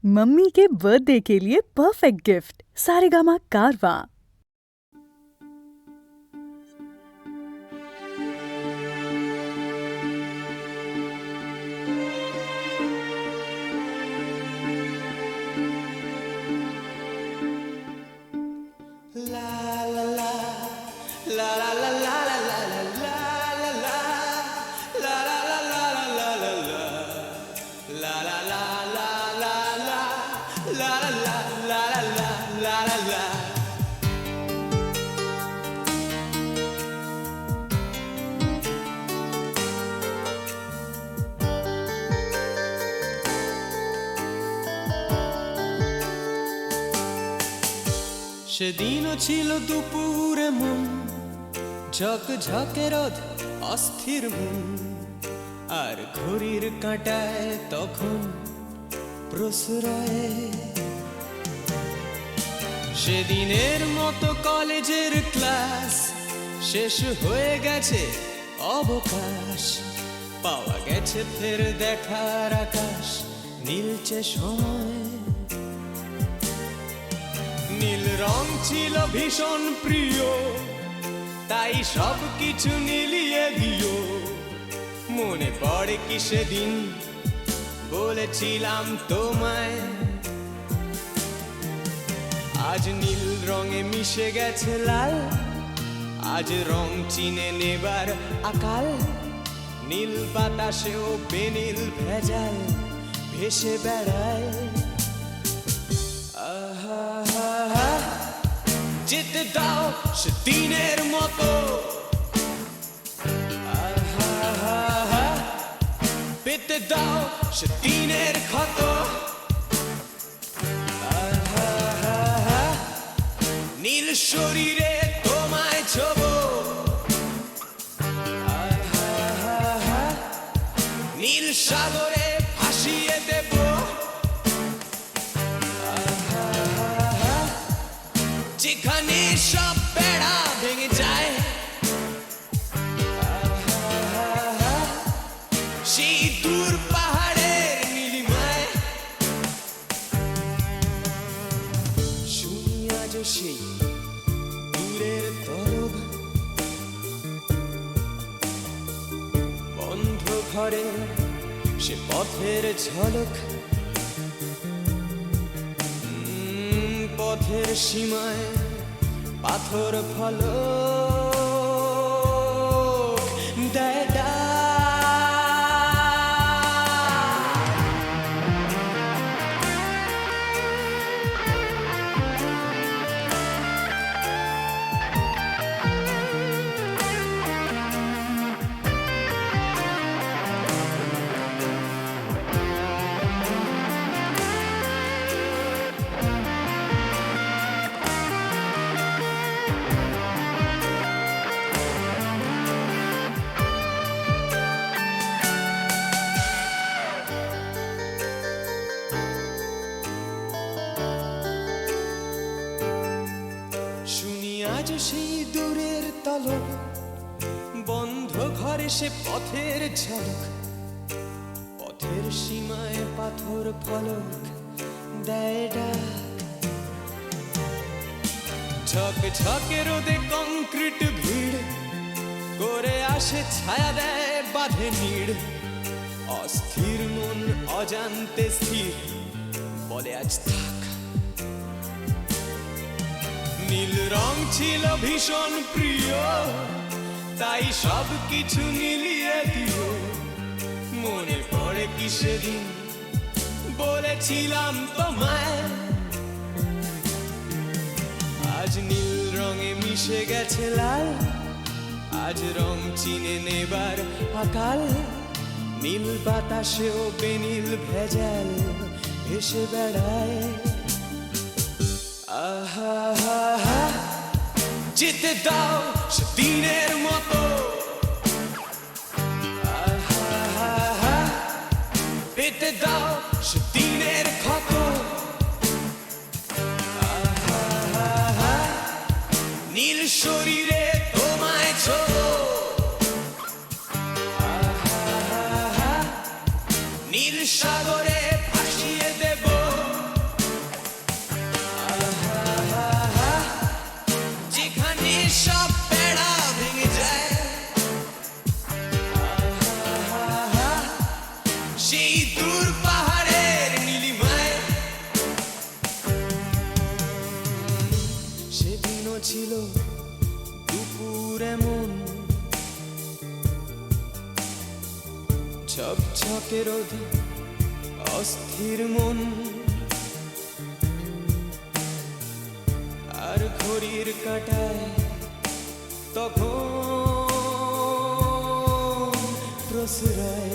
Mummy के birthday के लिए परफेक्ट गिफ्ट सारेगामा कारवां। সেদিনও ছিল দুপুরে মন ঝকঝকে রোদ অস্থির মন আর ঘড়ির কাঁটায় তখন প্রশ্রয়। সেদিনের মতো কলেজের ক্লাস শেষ হয়ে গেছে, অবকাশ পাওয়া গেছে, ফের দেখার আকাশ নীলচে সময়। নীল রং ছিল ভীষণ প্রিয়, তাই সব কিছু নীলিয়ে দিও। মনে পড়ে কি সেদিন বলেছিলাম তোমায়, আজ নীল রঙে মিশে গেছে লাল, আজ রং চিনে নেবার আকাল। নীল বাতাসেও বেনীল ভেজাল ভেসে বেড়ায়। যেতে দাও সেদিনের মতো, পেতে দাও সেদিনের ক্ষত। নীল শরীরে তোমায় ছোবো, নীল সাগরে ভাসিয়ে দেব। যেখানে সব বেড়া ভেঙে যায়, সেই দূর পাহাড়ের নীলিমায় শুনি আজ সেই দূরের তরব। বন্ধ ঘরে সে পথের ঝলক, পথের সীমায় পাথর ফলক দেয় ডাক। আজ সেই দূরের তলক, বন্ধ ঘরে সে পথের ঝলক, পথের সীমায় পাথর ফলক দেয় ডাক। ঝকঝকে রোদে কংক্রিট ভিড় করে আসে, ছায়া দেয় বাঁধে নীড়। অস্থির মন অজান্তে স্থির বলে আজ থাক। নীল রং ছিল ভীষণ প্রিয়, তাই সব কিছু মিলিয়ে দিও। মনে পড়ে কি সেদিন বলেছিলাম তোমায়, আজ নীল রঙে মিশে গেছে লাল, আজ রং চিনে নেবার আকাল। নীল বাতাসেও বেনীল ভেজাল ভেসে বেড়ায়। যেতে দাও সেদিনের মতো, পেতে দাও সেদিনের ক্ষত। নীল শরীরে তোমায় ছোবো, নীল সাগরে ভাসিয়ে দেব। কষ্টের অধীন অস্থির মন আর ঘড়ির কাঁটায় তখন প্রসরায়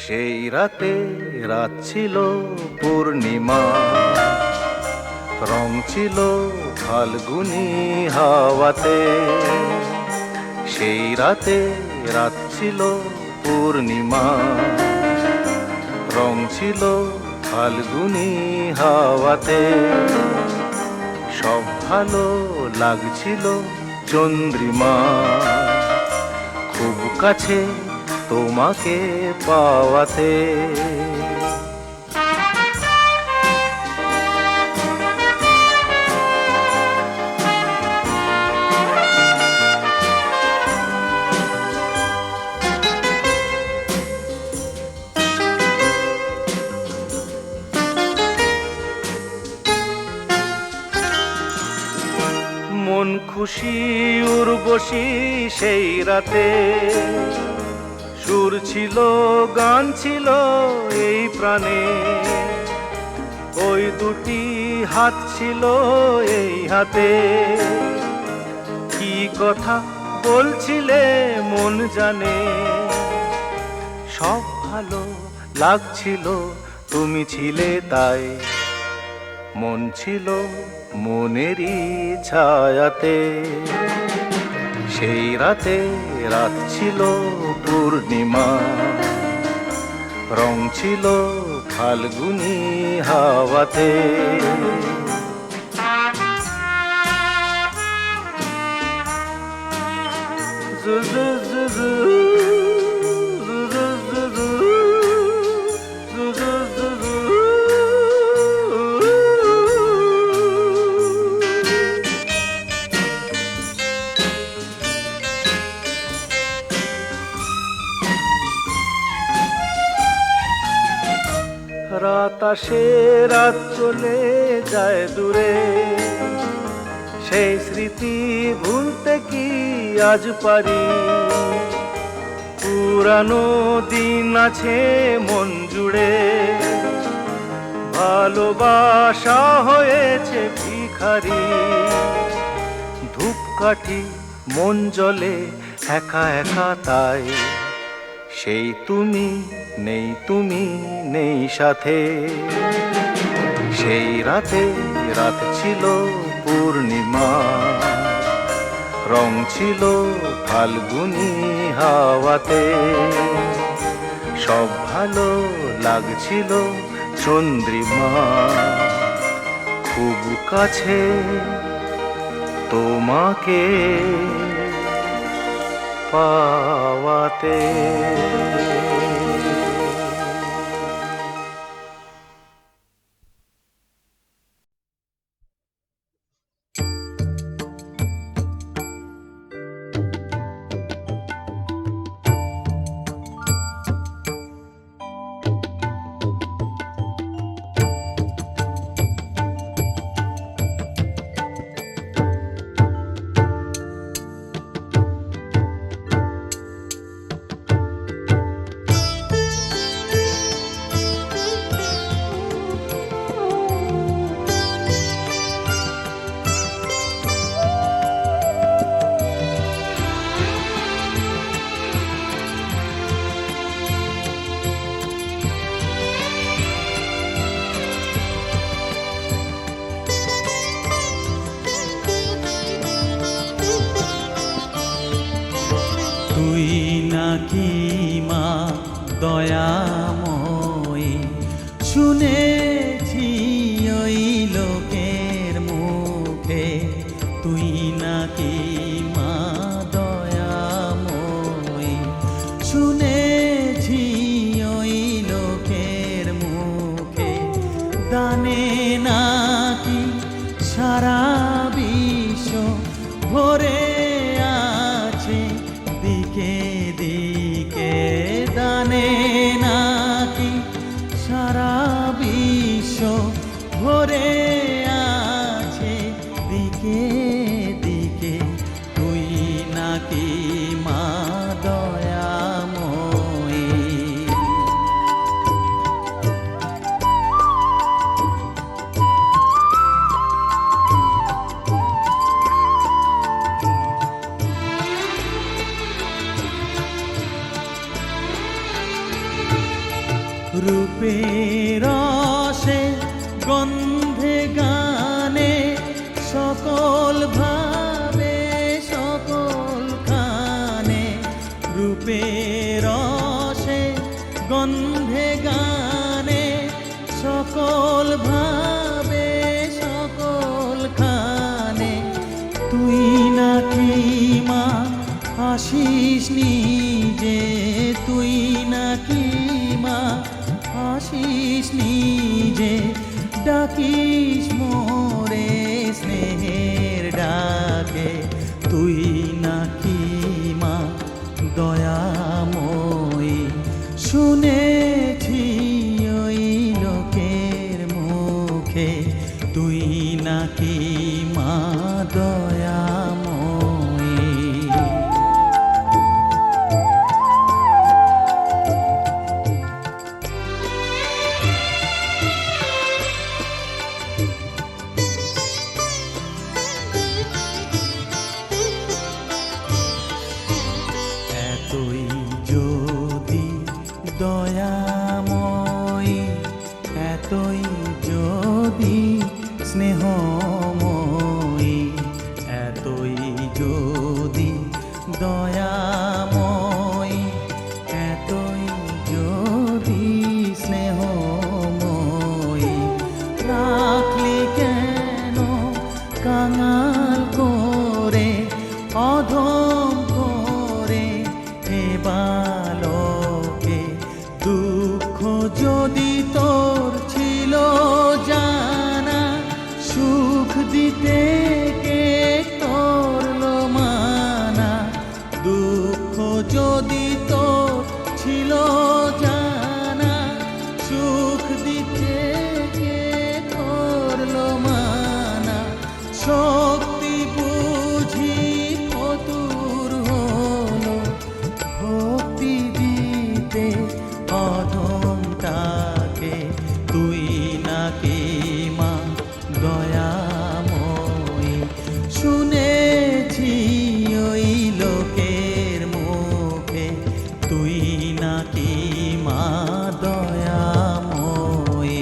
সেই রাতে রাত ছিল পূর্ণিমা, রং ছিল ফাল্গুনি হাওয়াতে। সেই রাতে রাত ছিল পূর্ণিমা, রং ছিল ফাল্গুনি হাওয়াতে। সব ভালো লাগছিল চন্দ্রিমা, খুব কাছে তোমাকে পাওয়াতে। মন খুশি উর্বশী সেই রাতে, সুর ছিল গান ছিল এই প্রাণে। ওই দুটি হাত ছিল এই হাতে, কি কথা বলছিলে মন জানে। সব ভালো লাগছিল তুমি ছিলে তাই, মন ছিল মনেরই ছায়াতে। সেই রাতে রাত ছিল পূর্ণিমা, রং ছিল ফাল্গুনি হাওয়াতে। জু জু জু জু, জু জু জু জু, জু জু জু জু। রাত আসে রাত চলে যায় দূরে, সেই স্মৃতি ভুলতে কি আজ পারি। পুরানো দিন আছে মন জুড়ে, ভালোবাসা হয়েছে ভিখারি। ধূপকাঠি মন জ্বলে একা একা তাই, সেই তুমি নেই, তুমি নেই সাথে। সেই রাতে রাত ছিল পূর্ণিমা, রং ছিল ফাল্গুনি হাওয়াতে। সব ভালো লাগছিল চন্দ্রিমা, খুব কাছে তোমাকে পাওয়াতে। দয়াময়ী। শুনেছি ওই লোকের মুখে তুই নাকি মা দয়াময়ী। শুনেছি ওই লোকের মুখে দানে নাকি সারা বিশ্ব ভরে আছে দিকে দিকে। দানে নাকি সারা বিশ্ব ভরে আছে দিকে দিকে। তুই নাকি মা দয়াময়ী। রূপের রসে গন্ধে গানে সকল ভাবে সকল খানে। রূপের রসে গন্ধে গানে সকল ভাবে সকল খানে। তুই নাকি মা আসিস নিজে, তুই নাকি মা আসিস নিজে। ডাকিস মোরে স্নেহের ডাকে তুই নাকি মা দয়াময়ী। শুনেছি ওই লোকের মুখে তুই নাকি মা দয়াময়ী। এতই যদি দয়াময়ী, এতই যদি স্নেহময়ী, এতই যদি দয়াময়ী, এতই যদি স্নেহময়ী। রাখলি কেন কাঙাল করে অধম করে হে বালকে। দুঃখ যদি তোর ছিল জানা, সুখ দিতে কে করলো মানা। দুঃখ যদি তোর ছিল জানা, সুখ দিতে কে করলো মানা। শক্তি বুঝি ফতুর হলো ভক্তি দিতে অধমটাকে। তুই নাকি মা দয়াময়ী। শুনেছি ওই লোকের মুখে তুই নাকি মা দয়াময়ী।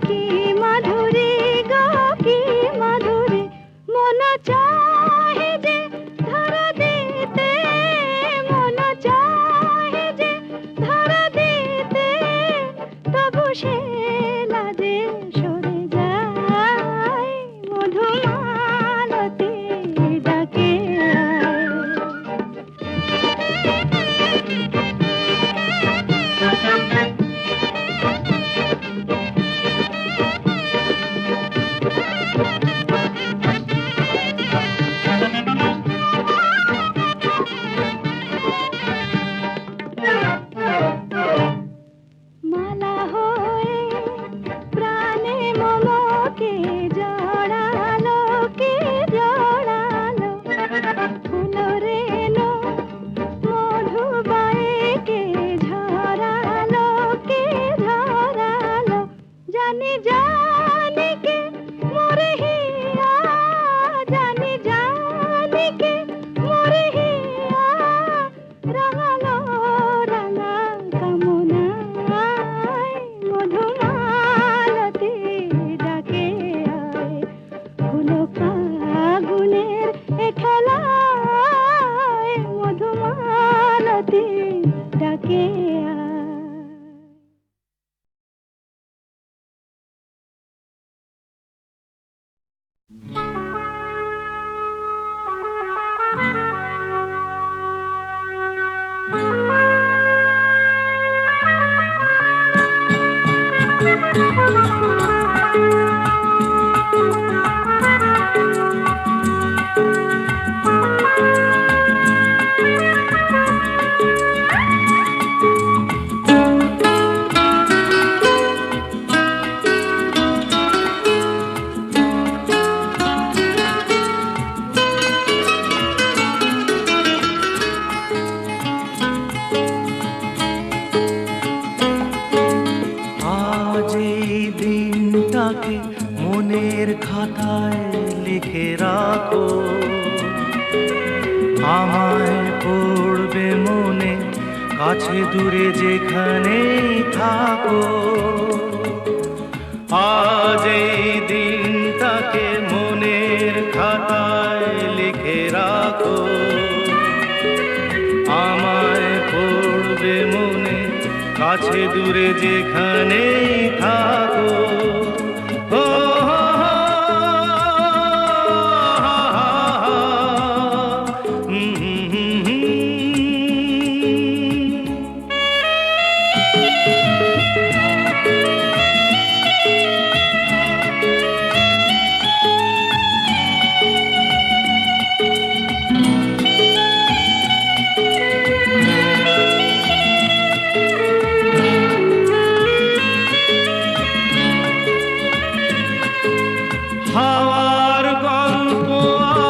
কি মাধুরী গো কি মাধুরী মন চাহে যে ধরা দিতে মন চাহে যে ধরা দিতে তবু সে লাজে সরে যায় মধুমালতী ডাকে মালা হয়ে প্রাণে মমকে জড়ালো কে জড়ালো ফুল রেণু মধুবায়ে কে ঝরালো কে ঝরালো জানি জানি কে মোরে হিয়া জানি জানি কে মোরে হিয়া রাঙালো রাঙা কামনায় মধুমালতী ডাকে আয় হলো ফাগুনের এ খেলায় মধুমালতী ডাকে আয় আজ এই দিনটাকে মনের খাতায় লিখে রাখো আমায় পড়বে মনে কাছে দূরে যেখানেই থাকো আজ এই দিনটাকে মনের খাতায় লিখে রাখো আমায় পড়বে মনে কাছে দূরে যেখানেই থাকো ও হাওয়ার গল্প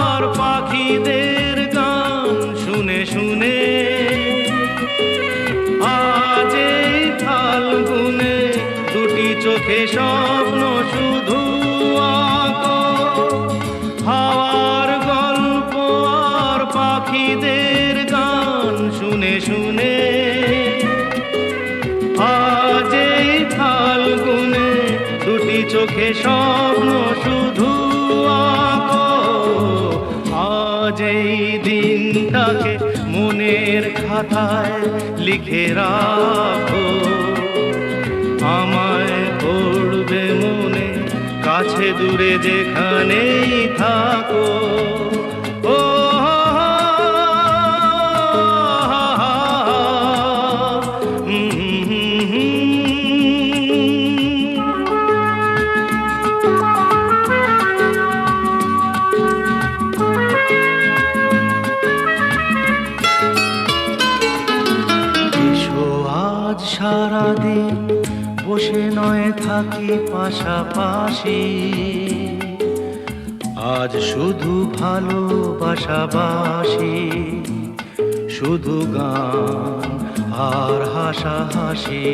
আর পাখিদের গান শুনে শুনে আজ এই ফাল্গুনে দুটি চোখে স্বপ্ন শুধু আঁকো হাওয়ার গল্প আর পাখিদের গান শুনে শুনে আজ এই ফাল্গুনে দুটি চোখে স্বপ্ন শুধু আঁকো আজ এই দিনটাকে মনের খাতায় লিখে রাখো আমায় পড়বে মনে কাছে দূরে যেখানেই থাকো ও সারাদিন বসে নয় থাকি পাশাপাশি আজ শুধু ভালোবাসাবাসি শুধু গান আর হাসাহাসি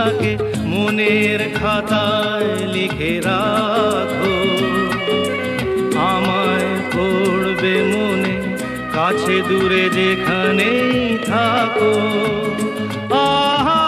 দিনটাকে মনের খাতায় লিখে রাখো, আমায় পড়বে মনে কাছে দূরে যেখানেই থাকো। আহা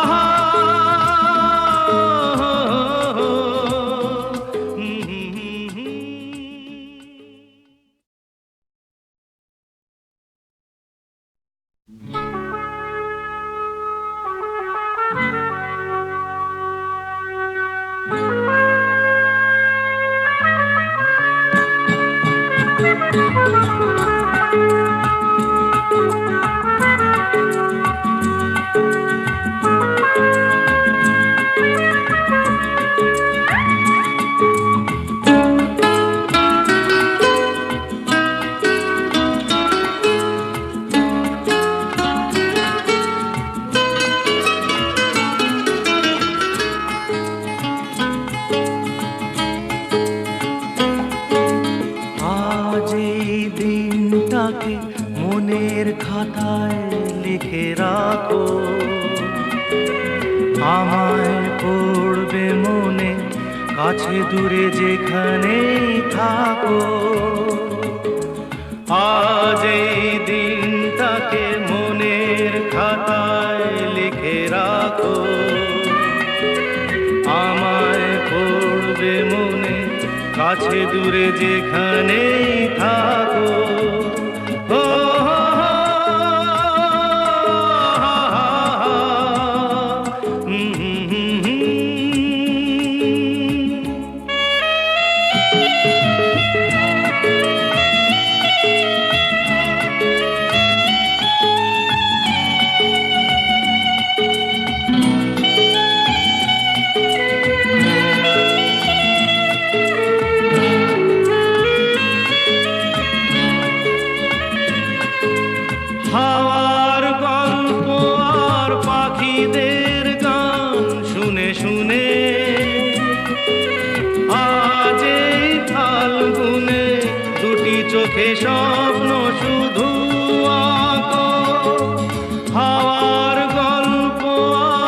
মনের খাতায় লিখে রাখো, আমায় পড়বে মনে কাছে দূরে যেখানেই থাকো। আজ এই দিনটাকে মনের খাতায় লিখে রাখো, আমায় পড়বে মনে কাছে দূরে যেখানেই থাকো। হাওয়ার গল্প আর পাখিদের গান শুনে শুনে আজ এই ফাল্গুনে দুটি চোখে স্বপ্ন শুধু আঁকো। হাওয়ার গল্প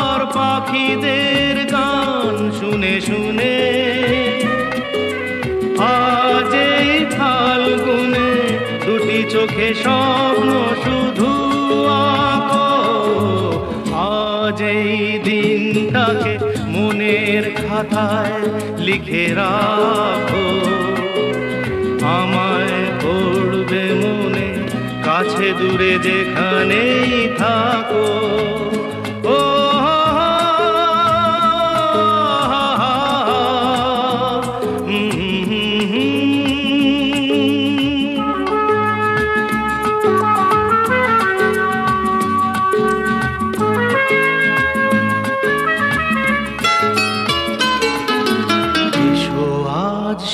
আর পাখিদের গান শুনে শুনে আজ এই ফাল্গুনে দুটি চোখে স্বপ্ন শুধু আঁকো। আজ এই দিনটাকে মনের খাতায় লিখে রাখো, আমায় পড়বে মনে কাছে দূরে যেখানেই থাকো। ও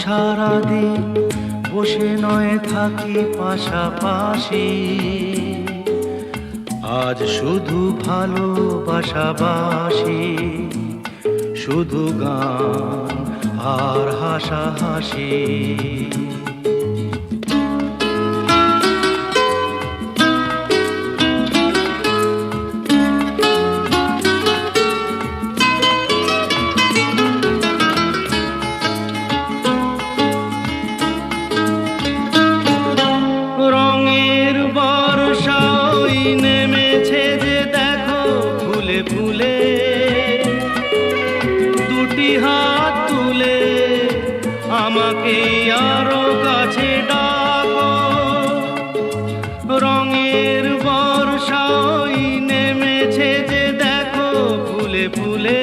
সারাদিন বসে নয় থাকি পাশাপাশি, আজ শুধু ভালোবাসাবাসি, শুধু গান আর হাসাহাসি। রঙের বর্ষা ওই নেমেছে যে দেখো ফুলে ফুলে, দুটি হাত তুলে আমাকে আরো কাছে ডাকো। রঙের বর্ষা ওই নেমেছে যে দেখো ফুলে ফুলে,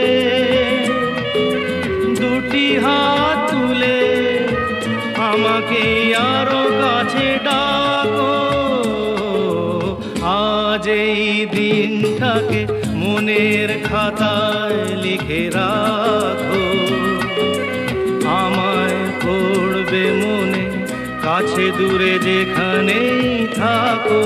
দুটি হাত তুলে আমাকে আরো কাছে ডাকো। আজ এই দিনটাকে মনের খাতায় লিখে রাখো, আমায় পড়বে মনে কাছে দূরে যেখানেই থাকো।